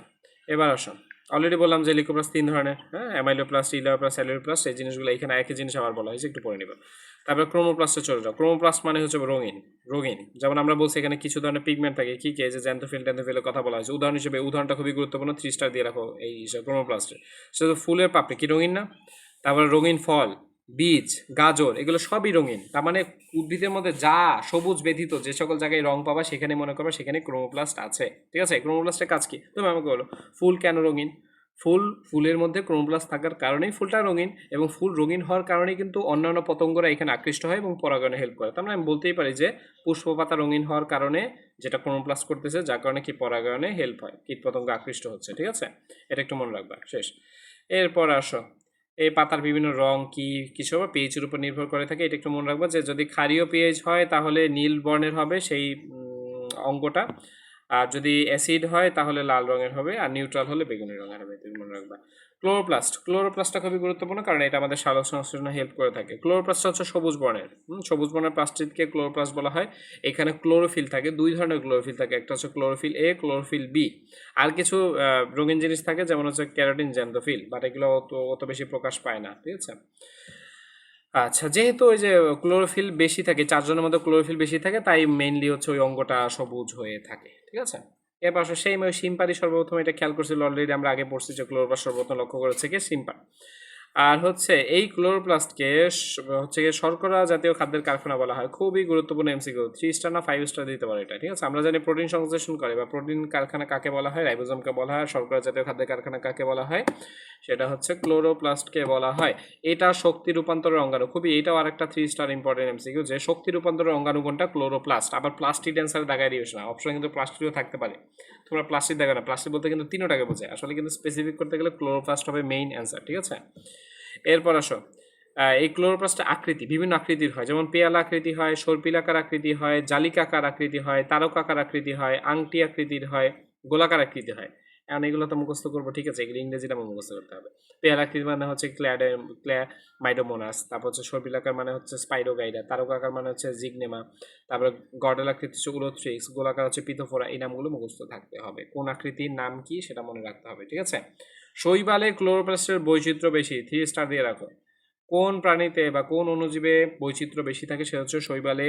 এবার আসুন, অলরেডি বললাম যে লিউকোপ্লাস্ট 3 ধরনের, হ্যাঁ, অ্যামাইলোপ্লাস্ট, ইলায়োপ্লাস্ট, অ্যালিউরোপ্লাস্ট, এই জিনিসগুলো এখানে একই জিনিস আবার বলা হয়েছে, একটু পড়ে নিব। তারপর ক্রোমোপ্লাস্টে চলে যাও। ক্রোমোপ্লাস্ট মানে হচ্ছে রঙিন। রঙিন, যেমন আমরা বলছি এখানে কিছু ধরনের পিগমেন্ট থাকে, কি কি, যে জ্যান্থোফিল ট্যান্থোফিলের কথা বলা হয়েছে। উদাহরণ হিসেবে, উদাহরণটা খুবই গুরুত্বপূর্ণ, 3 স্টার দিয়ে রাখো এই ক্রোমোপ্লাস্টে। সেটা ফুলের পাপড়ি কি রঙিন না? তারপরে রঙিন ফল, বীজ, গাজর, এগুলো সবই রঙিন। তার মানে উদ্ভিদের মধ্যে যা সবুজ ব্যতীত যে সকল জায়গায় রং পাবা সেখানে মনে করবা সেখানে ক্রোমোপ্লাস্ট আছে। ঠিক আছে, ক্রোমোপ্লাস্টের কাজ কি তুমি আমাকে বলো। ফুল কেন রঙিন? ফুলের মধ্যে ক্রোমোপ্লাস্ট থাকার কারণেই ফুলটা রঙিন, এবং ফুল রঙিন হওয়ার কারণেই কিন্তু অন্যান্য পতঙ্গরা এখানে আকৃষ্ট হয় এবং পরাগায়নে হেল্প করে। তার মানে আমি বলতেই পারি যে পুষ্প পাতা রঙিন হওয়ার কারণে যেটা ক্রোমোপ্লাস্ট করতেছে, যার কারণে কি পরাগায়নে হেল্প হয়, কীট পতঙ্গ আকৃষ্ট হচ্ছে। ঠিক আছে, এটা একটু মনে রাখবা। শেষ। এরপর আসো, এই পাতার বিভিন্ন রং কি কিছু হবে পিএইচের উপর নির্ভর করে থাকে, এটা একটু মনে রাখবো যে যদি ক্ষারীয় পিএইচ হয় তাহলে নীল বর্ণের হবে সেই অঙ্গটা, আর যদি অ্যাসিড হয় তাহলে লাল রঙের হবে, আর নিউট্রাল হলে বেগুনি রঙের হবে। তুমি মনে রাখবা। ক্লোরোপ্লাস্টটা খুবই গুরুত্বপূর্ণ, কারণ এটা আমাদের সালোক সংশ্লেষণে হেল্প করে থাকে। ক্লোরোপ্লাস্ট হচ্ছে সবুজ বর্ণের, সবুজ বর্ণের প্লাস্টিডকে ক্লোরোপ্লাস্ট বলা হয়। এখানে ক্লোরোফিল থাকে, 2 ধরনের ক্লোরোফিল থাকে, একটা হচ্ছে ক্লোরোফিল এ, ক্লোরোফিল বি। আর কিছু রঙিন জিনিস থাকে, যেমন হচ্ছে ক্যারোটিন, জ্যান্থোফিল, বাট এগুলো অত বেশি প্রকাশ পায় না। ঠিক আছে, আচ্ছা, যেহেতু ওই যে ক্লোরোফিল বেশি থাকে, 4 জনের মধ্যে ক্লোরোফিল বেশি থাকে, তাই মেইনলি হচ্ছে ওই অঙ্গটা সবুজ হয়ে থাকে। ঠিক আছে, এরপর সেই সিম্পারি সর্বপ্রথম এটা খেয়াল করছিল, অলরেডি আমরা আগে পড়ছি যে ক্লোরোপ্লাস্ট সর্বপ্রথম লক্ষ্য করেছে কি সিম্পার। আর হচ্ছে এই ক্লোরোপ্লাস্টকে হচ্ছে গিয়ে শর্করা জাতীয় খাদ্যের কারখানা বলা হয়। খুবই গুরুত্বপূর্ণ এমসিকিউ, 3 স্টার না 5 স্টার দিতে পারে এটা। ঠিক আছে, আমরা জানি প্রোটিন সংশ্লেষণ করে বা প্রোটিন কারখানা কাকে বলা হয়, রাইবোজোমকে বলা হয়। শর্করা জাতীয় খাদ্যের কারখানা কাকে বলা হয়, সেটা হচ্ছে ক্লোরোপ্লাস্টকে বলা হয়। এটা শক্তি রূপান্তরের অঙ্গাণু। খুবই, এটাও আরেকটা 3 স্টার ইম্পর্টেন্ট এমসিকিউ, যে শক্তি রূপান্তরের অঙ্গাণু কোনটা? ক্লোরোপ্লাস্ট। আবার প্লাস্টিড অ্যান্সারে দাগাই দিও না, অপশনে কিন্তু প্লাস্টিডও থাকতে পারে, তোমরা প্লাস্টিক দেখো না। প্লাস্টিক বলতে কিন্তু 3টাকে বোঝায়, আসলে কিন্তু স্পেসিফিক করতে গেলে ক্লোরোপ্লাস্ট হবে মেইন অ্যান্সার। ঠিক আছে, এরপর আসো, এই ক্লোরোপ্লাস্টের আকৃতি বিভিন্ন আকৃতির হয়, যেমন পেয়ালা আকৃতি হয়, সর্পিলাকার আকৃতি হয়, জালিকাকার আকৃতি হয়, তারকাকার আকৃতি হয়, আংটি আকৃতির হয়, গোলাকার আকৃতি হয়। এখন এগুলো তো মুখস্থ করবো। ঠিক আছে, এগুলো ইংরেজিটা মুখস্থ করতে হবে। পেয়ালা আকৃতি মানে হচ্ছে ক্ল্যামাইডোমোনাস, তারপর হচ্ছে সর্পিলাকার মানে হচ্ছে স্পাইরোগাইডা, তারকাকার মানে হচ্ছে জিগনেমা, তারপর গর্ডেল আকৃতি হচ্ছে উলোথ্রিক্স, গোলাকার হচ্ছে পিথোফোরা। এই নামগুলো মুখস্থ থাকতে হবে, কোন আকৃতির নাম কি সেটা মনে রাখতে হবে। ঠিক আছে, শৈবালে ক্লোরোপ্লাস্টের বৈচিত্র্য বেশি, 3 স্টার দিয়ে রাখো। কোন প্রাণীতে বা কোন অণুজীবে বৈচিত্র্য বেশি থাকে সেটা হচ্ছে শৈবালে,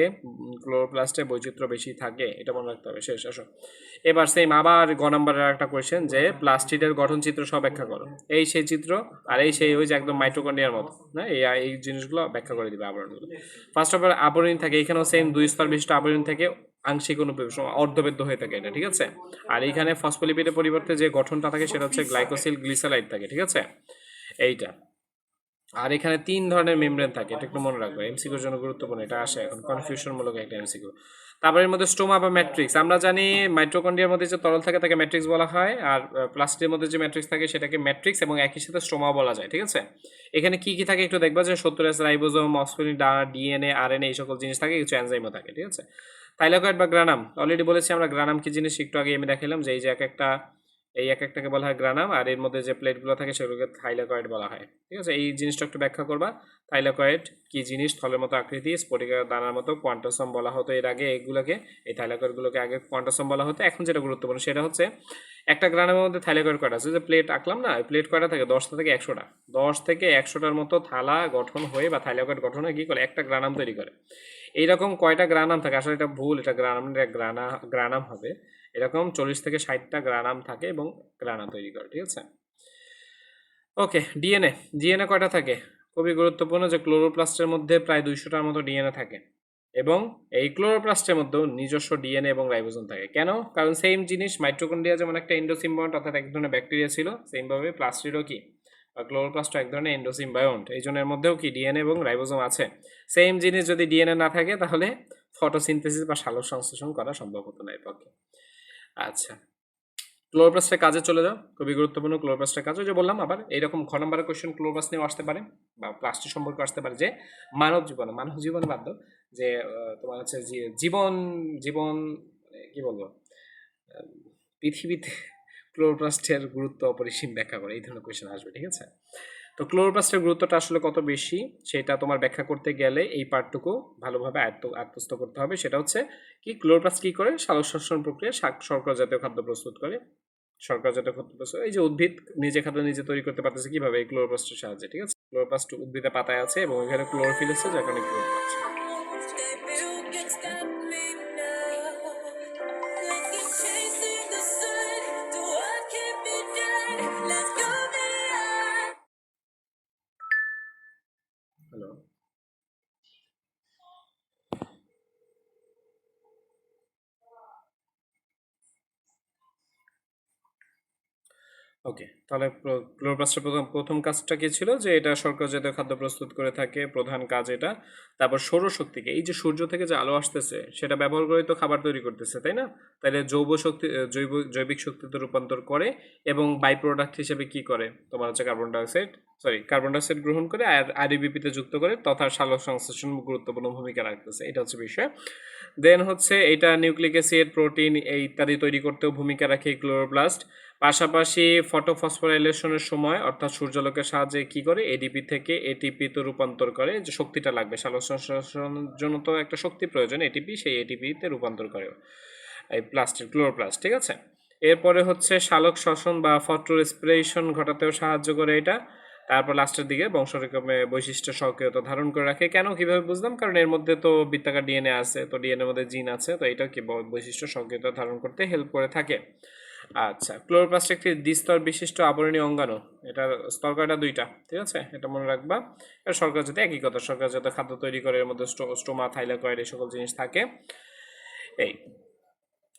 ক্লোরোপ্লাস্টে বৈচিত্র্য বেশি থাকে, এটা মনে রাখতে হবে। শেষ, আসো এবার সেম আবার গ নাম্বারের একটা কোয়েশ্চেন যে প্লাস্টিডের গঠন চিত্র সব ব্যাখ্যা করো। এই সেই চিত্র, আর এই সেই ওই যে একদম মাইটোকন্ড্রিয়ার মতো না, এই জিনিসগুলো ব্যাখ্যা করে দিবে আবরণগুলো। ফার্স্ট অফ অল আবরণী থাকে, এখানেও সেম 2 স্তর বিশিষ্ট আবরণী থেকে আংশিক অনুপ্রবেশ অর্ধবেদ্য হয়ে থাকে এটা, ঠিক আছে। আর এইখানে ফসফোলিপিডের পরিবর্তে যে গঠনটা থাকে সেটা হচ্ছে গ্লাইকোসিল গ্লিসারাইড থাকে, ঠিক আছে এইটা। আর এখানে 3 ধরনের মেমব্রেন থাকে, এটা একটু মনে রাখবে, এমসিকিউর জন্য গুরুত্বপূর্ণ, এটা আসে এখন কনফিউশনমূলক একটা এমসিকিউ। তারপরে এর মধ্যে স্টোমা বা ম্যাট্রিক্স, আমরা জানি মাইটোকন্ড্রিয়ার মধ্যে যে তরল থাকে তাকে ম্যাট্রিক্স বলা হয়, আর প্লাস্টিকের মধ্যে যে ম্যাট্রিক্স থাকে সেটাকে ম্যাট্রিক্স এবং একই সাথে স্টোমা বলা যায়, ঠিক আছে। এখানে কি কি থাকে একটু দেখবা, যে 70S রাইবোজোম, অক্সফোরিন, ডিএনএ, আরএনএ এই সকল জিনিস থাকে, কিছু এনজাইমও থাকে, ঠিক আছে। থাইলাকয়েড বা গ্রানাম, অলরেডি বলেছি আমরা গ্রানাম কি জিনিস, একটু আগে আমি দেখালাম যে এই এক একটাকে বলা হয় গ্রানাম, আর এর মধ্যে যে প্লেটগুলো থাকে সেগুলোকে থাইলাকয়েড বলা হয়, ঠিক আছে। এই জিনিসটা একটু ব্যাখ্যা করবা, থাইলাকয়েড কি জিনিস, থলের মতো আকৃতি, স্ফটিকের দানার মতো, কোয়ান্টাসম বলা হতো এর আগে এগুলোকে, এই থাইলাকয়েডগুলোকে আগে কোয়ান্টাসম বলা হতো। এখন যেটা গুরুত্বপূর্ণ সেটা হচ্ছে একটা গ্রানামের মধ্যে থাইলাকয়েড কয়টা আছে, যে প্লেট আঁকলাম না, ওই প্লেট কয়টা থাকে, 10টা থেকে 100টা, 10 থেকে 100টার মতো থালা গঠন হয়ে বা থাইলাকয়েড গঠন হয়ে কি করে একটা গ্রানাম তৈরি করে। এইরকম কয়টা গ্রানাম থাকে, আসলে এটা ভুল, এটা গ্রানাম হবে, এরকম 40 থেকে 60টা গ্রানাম থাকে এবং গ্রানা তৈরি করে, ঠিক আছে। ওকে, ডিএনএ, ডিএনএ কয়টা থাকে, খুবই গুরুত্বপূর্ণ, যে ক্লোরোপ্লাস্টের মধ্যে প্রায় 200টার মতো ডিএনএ থাকে, এবং এই ক্লোরোপ্লাস্টের মধ্যেও নিজস্ব ডিএনএ এবং রাইবোজোম থাকে। কেন? কারণ সেম জিনিস, মাইটোকন্ড্রিয়া যেমন একটা এন্ডোসিম্বায়ন্ট অর্থাৎ এক ধরনের ব্যাকটেরিয়া ছিল, সেমভাবে প্লাস্টিডও কি ক্লোরোপ্লাস্টও এক ধরনের এন্ডোসিম্বায়ন্ট, এই জন্য এর মধ্যেও কি ডিএনএ এবং রাইবোজোম আছে। সেম জিনিস যদি ডিএনএ না থাকে তাহলে ফটোসিনথেসিস বা সালোক সংশ্লেষণ করা সম্ভব হতো না এর পক্ষে। আচ্ছা, ক্লোরোপ্লাস্টের কাজে চলে যাও, খুবই গুরুত্বপূর্ণ ক্লোরোপ্লাস্টের কাজ, ওই যে বললাম আবার এইরকম খ নম্বরের কোয়েশ্চেন ক্লোরোপ্লাস্ট নিয়েও আসতে পারে, বা প্লাস্টিক সম্পর্কে আসতে পারে, যে মানব জীবনে বাধ্য, যে তোমার হচ্ছে জীবন জীবন কি বলবো, আহ, পৃথিবীতে ক্লোরোপ্লাস্টের গুরুত্ব অপরিসীম ব্যাখ্যা করে, এই ধরনের কোয়েশ্চেন আসবে, ঠিক আছে। তো ক্লোরোপ্লাস্টের গুরুত্বটা আসলে কত বেশি সেটা তোমার ব্যাখ্যা করতে গেলে এই পার্টটুকু ভালোভাবে আত্মস্থ করতে হবে। সেটা হচ্ছে কি, ক্লোরোপ্লাস্ট কি করে, সালোকসংশ্লেষণ প্রক্রিয়া শর্করা জাতীয় খাদ্য প্রস্তুত করে। শর্করা জাতীয় খাদ্য প্রস্তুত, এই যে উদ্ভিদ নিজে খাদ্য নিজে তৈরি করতে পারতেছে কিভাবে, এই ক্লোরোপ্লাস্টের সাহায্যে, ঠিক আছে। ক্লোরোপ্লাস্ট উদ্ভিদের পাতায় আছে এবং এখানে ক্লোরোফিল আছে, যার কারণে ক্লোরোপ্লাস্ট। হ্যালো, ওকে, তাহলে ক্লোরোপ্লাস্টের প্রথম কাজটা কি ছিল, যে এটা শর্করা জাতীয় খাদ্য প্রস্তুত করে থাকে, প্রধান কাজ এটা। তারপর সৌরশক্তিকে, এই যে সূর্য থেকে যে আলো আসতেছে সেটা ব্যবহার করে তো খাবার তৈরি করতেছে, তাই না। তাহলে জৈবিক শক্তিতে রূপান্তর করে, এবং বাই প্রোডাক্ট হিসেবে কি করে, তোমার হচ্ছে কার্বন ডাইঅক্সাইড গ্রহণ করে আর আরইবিপিতে যুক্ত করে, তথা সালোক সংশ্লেষণ গুরুত্বপূর্ণ ভূমিকা রাখতেছে, এটা হচ্ছে বিষয়। দেন হচ্ছে এটা নিউক্লিক অ্যাসিড, প্রোটিন এই ইত্যাদি তৈরি করতেও ভূমিকা রাখে ক্লোরোপ্লাস্ট। পাশাপাশি ফটোফসফোরাইলেশনের সময় অর্থাৎ সূর্যালোকের সাহায্যে কি করে, এডিপি থেকে এটিপিতে রূপান্তর করে, যে শক্তিটা লাগবে সালোক সংশ্লেষণের জন্য, তো একটা শক্তি প্রয়োজন এটিপি, সেই এটিপিতে রূপান্তর করে এই ক্লোরোপ্লাস্ট, ঠিক আছে। এরপরে হচ্ছে সালোক শ্বসন বা ফটো রেসপিরেশন ঘটাতেও সাহায্য করে এটা। তারপর লাস্টের দিকে বংশরেখমে বৈশিষ্ট্য সক্রিয়তা ধারণ করে রাখে। কেন, কিভাবে বুঝলাম, কারণ এর মধ্যে তো বৃত্তাকার ডিএনএ আছে, তো ডিএনএর মধ্যে জিন আছে, তো এটা কি বৈশিষ্ট্য সক্রিয়তা ধারণ করতে হেল্প করে থাকে। আচ্ছা, ক্লোরোপ্লাস্ট একটি দ্বিস্তর বিশিষ্ট আবরণী অঙ্গাণু, এটার স্তর কয়টা, 2টা, ঠিক আছে, এটা মনে রাখবা। এটা শর্করা জাতীয়, একই কথা, শর্করা জাতীয় খাদ্য তৈরি করে, এর মধ্যে স্টোমা, থাইলাকয়েড এই সকল জিনিস থাকে। এই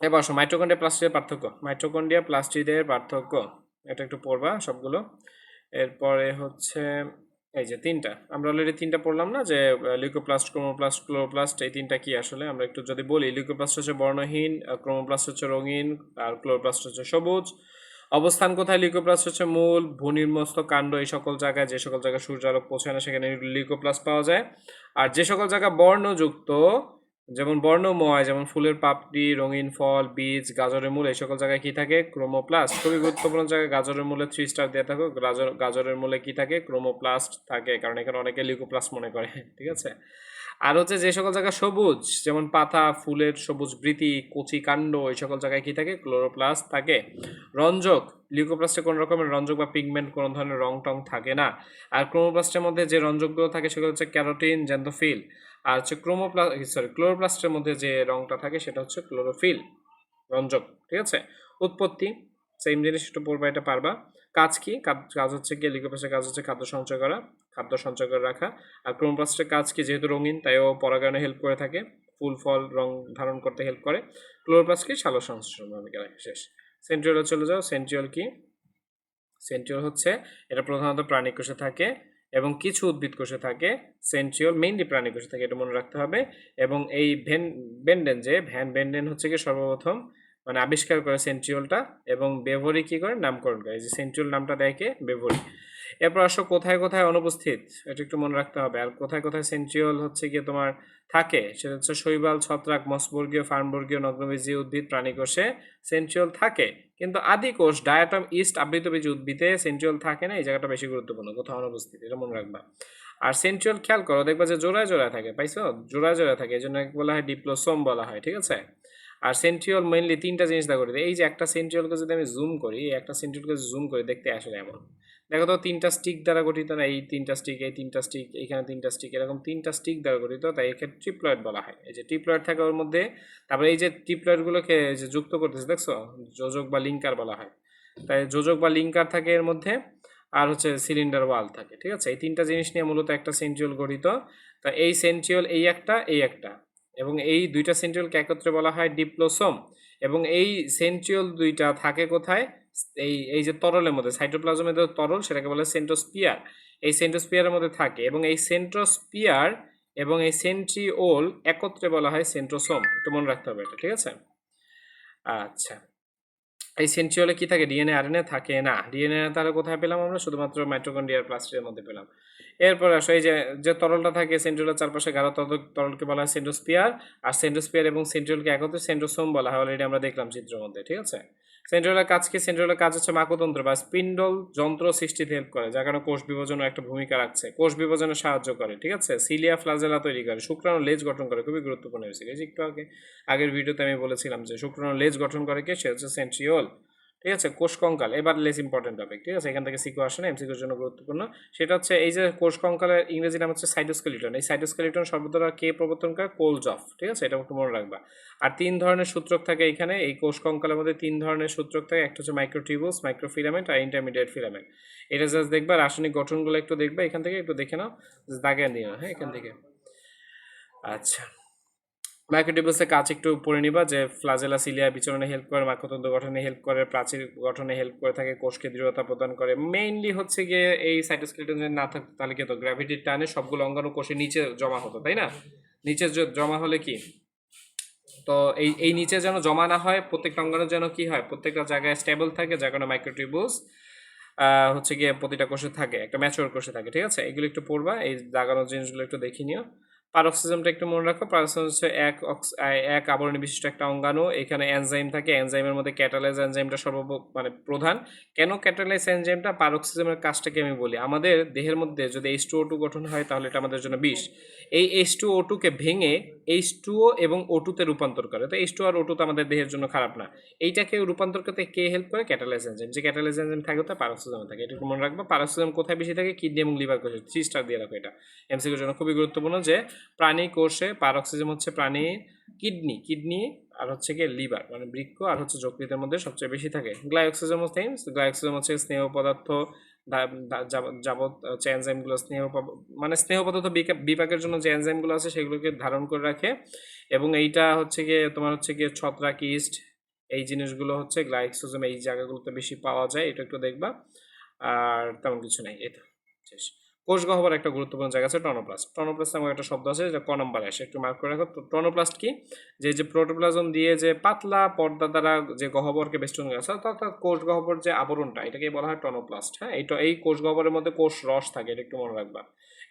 এবার আসো মাইটোকন্ড্রিয়া প্লাস্টিডের পার্থক্য, মাইটোকন্ড্রিয়া প্লাস্টিডের পার্থক্য, এটা একটু পড়বা সবগুলো। এরপরে হচ্ছে এই যে 3টা, আমরা অলরেডি 3টা পড়লাম না, যে লিউকোপ্লাস্ট, ক্রোমোপ্লাস্ট, ক্লোরোপ্লাস্ট, এই 3টা কি আসলে আমরা একটু যদি বলি, লিউকোপ্লাস্ট হচ্ছে বর্ণহীন, ক্রোমোপ্লাস্ট হচ্ছে রঙিন, আর ক্লোরোপ্লাস্ট হচ্ছে সবুজ। অবস্থান কোথায়, লিউকোপ্লাস্ট হচ্ছে মূল, ভূনির্মস্ত, কাণ্ড, এই সকল জায়গায়, যে সকল জায়গায় সূর্যালোক পৌঁছায় না সেখানে লিউকোপ্লাস্ট পাওয়া যায়। আর যে সকল জায়গা বর্ণযুক্ত, যেমন বর্ণময়, যেমন ফুলের পাপড়ি, রঙিন ফল, বীজ, গাজরের মূল, এই সকল জায়গায় কি থাকে, ক্রোমোপ্লাস্ট। খুবই গুরুত্বপূর্ণ জায়গায় গাজরের মূলে 3 স্টার দিয়ে থাকো, গাজরের মূলে কি থাকে, ক্রোমোপ্লাস্ট থাকে, কারণ এখানে অনেকে লিউকোপ্লাস্ট মনে করে, ঠিক আছে। আর হচ্ছে যে সকল জায়গায় সবুজ, যেমন পাতা, ফুলের সবুজ বৃতি, কচি কাণ্ড, এই সকল জায়গায় কি থাকে? ক্লোরোপ্লাস্ট থাকে। রঞ্জক, লিউকোপ্লাস্টে কোনো রকমের রঞ্জক বা পিগমেন্ট, কোনো ধরনের রং টং থাকে না। আর ক্রোমোপ্লাস্টের মধ্যে যে রঞ্জকগুলো থাকে সেগুলো হচ্ছে ক্যারোটিন, জ্যান্থোফিল। আর হচ্ছে ক্লোরোপ্লাস্টের মধ্যে যে রংটা থাকে সেটা হচ্ছে ক্লোরোফিল, রঞ্জক। ঠিক আছে। উৎপত্তি সেম জিনিস, একটু পড়বা, এটা পারবা। কাজ কি? কাজ হচ্ছে কি, লিউকোপ্লাস্টের কাজ হচ্ছে খাদ্য সঞ্চয় করা, খাদ্য সঞ্চয় করে রাখা। আর ক্রোমোপ্লাস্টের কাজ কি, যেহেতু রঙিন তাই ও পরাগায়নে হেল্প করে থাকে, ফুল ফল রং ধারণ করতে হেল্প করে। ক্লোরোপ্লাস্ট কি, সালোক সংশ্লেষণ ভূমিকা রাখে। শেষ। সেন্ট্রিওলে চলে যাও। সেন্ট্রিওল কি? সেন্ট্রিওল হচ্ছে, এটা প্রধানত প্রাণী কোষে থাকে এবং কিছু উদ্ভিদ কোষে থাকে। সেন্ট্রিওল মেইনলি প্রাণী কোষে থাকে, এটা মনে রাখতে হবে। এবং এই ভ্যান বেন্ডেন হচ্ছে কি সর্বপ্রথম মানে আবিষ্কার করে সেন্ট্রিওলটা, এবং বেভরি কি করে নামকরণ করে। এই যে সেন্ট্রিওল নামটা দেয় কে? বেভরি। এরপর আসো কোথায় কোথায় অনুপস্থিত, এটা একটু মনে রাখতে হবে। আর কোথায় কোথায় সেন্ট্রিওল হচ্ছে গিয়ে তোমার থাকে, সেটা হচ্ছে শৈবাল, ছত্রাক, মসবর্গীয়, ফার্নবর্গীয়, নগ্নবীজী উদ্ভিদ, প্রাণীকোষে সেন্ট্রিওল থাকে। কিন্তু আদি কোষ ডায়াটম ইস্ট আবৃতবীজী উদ্ভিদে সেন্ট্রিওল থাকে না, এই জায়গাটা বেশি গুরুত্বপূর্ণ, কোথাও অনুপস্থিত, এটা মনে রাখবা। আর সেন্ট্রিওল খেয়াল করো, দেখবা যে জোড়ায় জোড়ায় থাকে, পাইছো? জোড়ায় জোড়ায় থাকে, এই জন্য বলা হয় ডিপ্লোসোম বলা হয়। ঠিক আছে। আর সেন্ট্রিওল মেইনলি তিনটা জিনিস দা করি, এই যে একটা সেন্ট্রিওলকে যদি আমি জুম করি, একটা সেন্ট্রিওলকে জুম করি, দেখতে আসলে এমন, দেখো তো তিনটা স্টিক দ্বারা গঠিত না? এই তিনটা স্টিক, এই তিনটা স্টিক, এইখানে তিনটা স্টিক, এরকম তিনটা স্টিক দ্বারা গঠিত, তাই একে ট্রিপ্লয়েড বলা হয়। এই যে ট্রিপ্লয়েড থাকে ওর মধ্যে, তারপরে এই যে ট্রিপ্লয়েডগুলোকে যে যুক্ত করতেছে দেখছো, যোজক বা লিঙ্কার বলা হয়। তাই যোজক বা লিঙ্কার থাকে এর মধ্যে, আর হচ্ছে সিলিন্ডার ওয়াল থাকে। ঠিক আছে। এই তিনটা জিনিস নিয়ে মূলত একটা সেন্ট্রিওল গঠিত। তা এই সেন্ট্রিওল এই একটা এবং এই দুইটা সেন্ট্রিওলকে একত্রে বলা হয় ডিপ্লোসোম। এবং এই সেন্ট্রিওল দুইটা থাকে কোথায়? এই এই যে তরলের মধ্যে, সাইটোপ্লাজমের যে তরল সেটাকে বলে সেন্ট্রোস্পিয়ার। এই সেন্ট্রোস্পিয়ারের মধ্যে থাকে, এবং এই সেন্ট্রোস্পিয়ার এবং এই সেন্ট্রিওল একত্রে বলা হয় সেন্ট্রোসোম। একটু মনে রাখতে হবে এটা। ঠিক আছে। আচ্ছা, এই সেন্ট্রিওলে কি থাকে? ডিএনএ, আরএনএ থাকে না। ডিএনএ তাহলে কোথায় পেলাম আমরা? শুধুমাত্র মাইটোকন্ড্রিয়ার প্লাস্টিডের মধ্যে পেলাম। এরপর আসো, এই যে যে তরলটা থাকে সেন্ট্রিওলের চারপাশে গাঢ় তরলকে বলা হয় সেন্ট্রোস্পিয়ার। আর সেন্ট্রোস্পিয়ার এবং সেন্ট্রিওলকে একত্রে সেন্ট্রোসোম বলা হয়, অলরেডি আমরা দেখলাম চিত্রের মধ্যে। ঠিক আছে। সেন্ট্রিওলের কাজ কি? সেন্ট্রিওলের কাজ হচ্ছে মাকুতন্ত্র বা স্পিন্ডল যন্ত্র সৃষ্টিতে হেল্প করে, যার কারণে কোষ বিভাজনে একটা ভূমিকা রাখছে, কোষ বিভাজনে সাহায্য করে। ঠিক আছে। সিলিয়া ফ্লাজেলা তৈরি করে, শুক্রাণু লেজ গঠন করে, খুবই গুরুত্বপূর্ণ বিষয়। এই যে একটু আগের ভিডিওতে আমি বলেছিলাম যে শুক্রাণু লেজ গঠন করে কে? সে হচ্ছে সেন্ট্রিওল। ঠিক আছে। কোষ কঙ্কাল এবার লেস ইম্পর্টেন্ট টপিক। ঠিক আছে। এখান থেকে সিকিউ আসে না, এমসিকিউর জন্য গুরুত্বপূর্ণ। সেটা হচ্ছে এই যে কোষ কঙ্কালের ইংরেজি নাম হচ্ছে সাইটোস্কেলিটন। এই সাইটোস্কেলিটন শব্দটা কে প্রবর্তন করে? কোলজফ। ঠিক আছে, এটা একটু মনে রাখবা। আর তিন ধরনের সূত্রক থাকে এখানে, এই কোষ কঙ্কালের মধ্যে তিন ধরনের সূত্রক থাকে, একটা হচ্ছে মাইক্রোটিউবুলস, মাইক্রোফিলামেন্ট আর ইন্টারমিডিয়েট ফিলামেন্ট। এটা জাস্ট দেখবা, রাসায়নিক গঠনগুলো একটু দেখবা, এখান থেকে একটু দেখে নাও, দাগে নিও। হ্যাঁ, এখান থেকে। আচ্ছা, মাইক্রোটিউবুলসের কাজ একটু পড়ে নিবা, যে ফ্লাজেলা সিলিয়া বিচরণে হেল্প করে, মাইক্রোতন্ত্র গঠনে হেল্প করে, প্রাচীর গঠনে হেল্প করে থাকে, কোষকে দৃঢ়তা প্রদান করে। মেইনলি হচ্ছে গিয়ে এই সাইটোস্কেলেটন যদি না থাকতো তাহলে কি হতো? গ্র্যাভিটির টানে সবগুলো অঙ্গাণু কোষের নিচে জমা হতো, তাই না? নিচে জমা হলে কি, তো এই এই নিচে যেন জমা না হয়, প্রত্যেকটা অঙ্গাণু যেন কি হয়, প্রত্যেকটা জায়গায় স্টেবল থাকে, যার কারণে মাইক্রোটিউবুলস হচ্ছে গিয়ে প্রতিটা কোষে থাকে, একটা ম্যাচিওর কোষে থাকে। ঠিক আছে। এগুলো একটু পড়বা, এই দাগানোর জিনিসগুলো একটু দেখে নিও। পারক্সিজমটা একটু মনে রাখো। পারক্সিজম হচ্ছে এক আবরণী বিশিষ্ট একটা অঙ্গাণু। এখানে এনজাইম থাকে, এনজাইমের মধ্যে ক্যাটালাইজ এনজাইমটা মানে প্রধান। কেন ক্যাটালাইজ এনজাইমটা? পারক্সিজমের কাজটাকে আমি বলি, আমাদের দেহের মধ্যে যদি H2O2 গঠন হয় তাহলে এটা আমাদের জন্য বিষ। এই H2O2 কে ভেঙে H2O এবং O2 তে রূপান্তর করে। তো H2 আর O2 তো আমাদের দেহের জন্য খারাপ না। এইটাকে রূপান্তর করতে কে হেল্প করে? Catalyse enzyme. যে ক্যাটালাইজ এনজাইম থাকে ওটা পারক্সিজমে থাকে, এটা একটু মনে রাখবো। পারক্সিজম কোথায় বেশি থাকে? কিডনি এবং লিভার কোষে। 3 স্টার দিয়ে রাখো, এটা এমসিকিউর জন্য খুবই গুরুত্বপূর্ণ। যে প্রাণী কোষে পারক্সিজম হচ্ছে প্রাণীর কিডনি আর হচ্ছে গিয়ে লিভার মানে বৃক্ক আর হচ্ছে যকৃতের মধ্যে সবচেয়ে বেশি থাকে। গ্লাইকোক্সিজম হচ্ছে স্নেহ পদার্থ যাবত হচ্ছে এনজাইমগুলো মানে স্নেহ পদার্থ বিপাকের জন্য যে এনজাইমগুলো আছে সেগুলোকে ধারণ করে রাখে। এবং এইটা হচ্ছে গিয়ে তোমার হচ্ছে গিয়ে ছত্রাক, ইস্ট, এই জিনিসগুলো হচ্ছে গ্লাইকোজেন এই জায়গাগুলোতে বেশি পাওয়া যায়, এটা একটু দেখবা। আর তেমন কিছু নাই, এটা শেষ। কোষ গহ্বর একটা গুরুত্বপূর্ণ জায়গা আছে টনোপ্লাস্ট। টনোপ্লাস্ট নামক একটা শব্দ আছে, যেটা ক নম্বরে আসে, একটু মার্ক করে রাখো। টনোপ্লাস্ট কি? যে প্রোটোপ্লাজম দিয়ে যে পাতলা পর্দা দ্বারা যে গহ্বরকে বেষ্টন করা আছে, অর্থাৎ কোষ গহ্বর যে আবরণটা, এটাকে বলা হয় টনোপ্লাস্ট। হ্যাঁ, এই কোষ গহ্বরের মধ্যে কোষ রস থাকে, এটা একটু মনে রাখবা।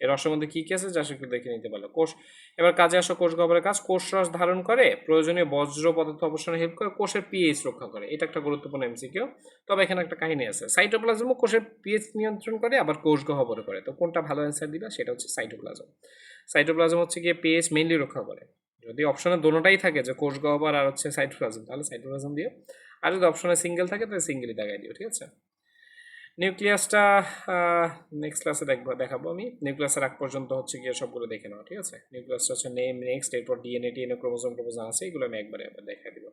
এর রসের মধ্যে কী কী আছে যা একটু দেখে নিতে পারলো। কোষ, এবার কাজে আসো কোষ গহ্বরের কাজ। কোষ রস ধারণ করে, প্রয়োজনীয় বজ্র পদার্থ অপসারণে হেল্প করে, কোষের পিএইচ রক্ষা করে। এটা একটা গুরুত্বপূর্ণ এমসিকিউ। তবে এখানে একটা কাহিনী আছে, সাইটোপ্লাজমও কোষের পিএইচ নিয়ন্ত্রণ করে, আবার কোষ গহ্বরে করে। তো কোনটা ভালো অ্যান্সার দিবা? সেটা হচ্ছে সাইটোপ্লাজম। সাইটোপ্লাজম হচ্ছে গিয়ে পিএইচ মেইনলি রক্ষা করে। যদি অপশনে দোনোটাই থাকে যে কোষ গহ্বর আর হচ্ছে সাইটোপ্লাজম, তাহলে সাইটোপ্লাজম দিও। আর যদি অপশনে সিঙ্গেল থাকে তাহলে সিঙ্গেলই দেখাই দিও, ঠিক আছে। নিউক্লিয়াসটা নেক্সট ক্লাসে দেখাবো আমি। নিউক্লিয়াসের আগ পর্যন্ত হচ্ছে গিয়ে সবগুলো দেখে নেওয়া, ঠিক আছে। নিউক্লিয়াসটা হচ্ছে নেম, নেক্সট, এরপর ডিএনএ, টিএনএ, ক্রোমোজোম আছে, এগুলো আমি একবারে দেখাই দিব।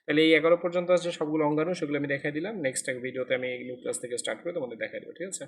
তাহলে এই 11 পর্যন্ত আছে সবগুলো অঙ্গাণু, সেগুলো আমি দেখাই দিলাম। নেক্সট এক ভিডিওতে আমি নিউক্লিয়াস থেকে স্টার্ট করে তোমাদের দেখাই দেবো, ঠিক আছে।